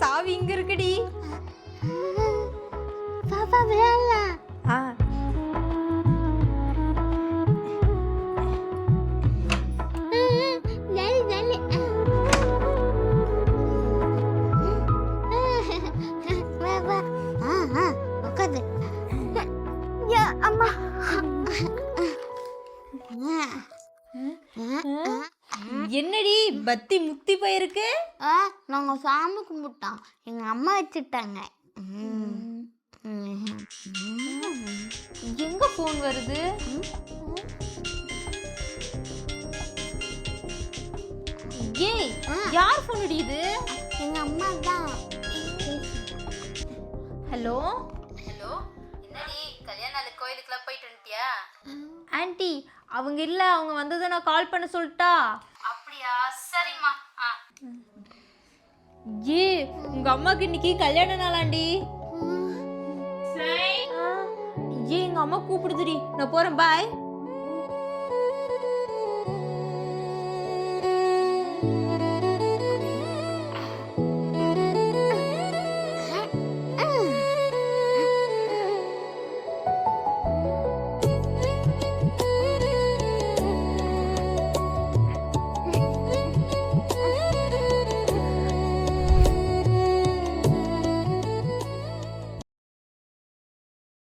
சாவி இங்க இருக்குடி. பாப்பா விளையாடலாம். என்னடி பத்தி முத்தி போயிருக்கு? நாங்க சாமி கும்பிட்டோம், எங்க அம்மா வச்சுட்டாங்க. எங்க போன் வருது? ஏய், யார் போன் அடிக்குது? எங்க அம்மா தான். ஹலோ ஹலோ, என்னடி கல்யாண நாள் கோயிலுக்குலாம் போயிட்டு வந்துட்டியா? ஆன்ட்டி, அவங்க இல்ல, அவங்க வந்ததை நான் கால் பண்ண சொல்லிட்டா? அப்படியா, சரிம்மா. ஏ, உங்க அம்மாக்கு இன்னைக்கு கல்யாண நாளாண்டி. ஏ, எங்க அம்மா கூப்பிடுதுடி, நான் போறேன், பாய்.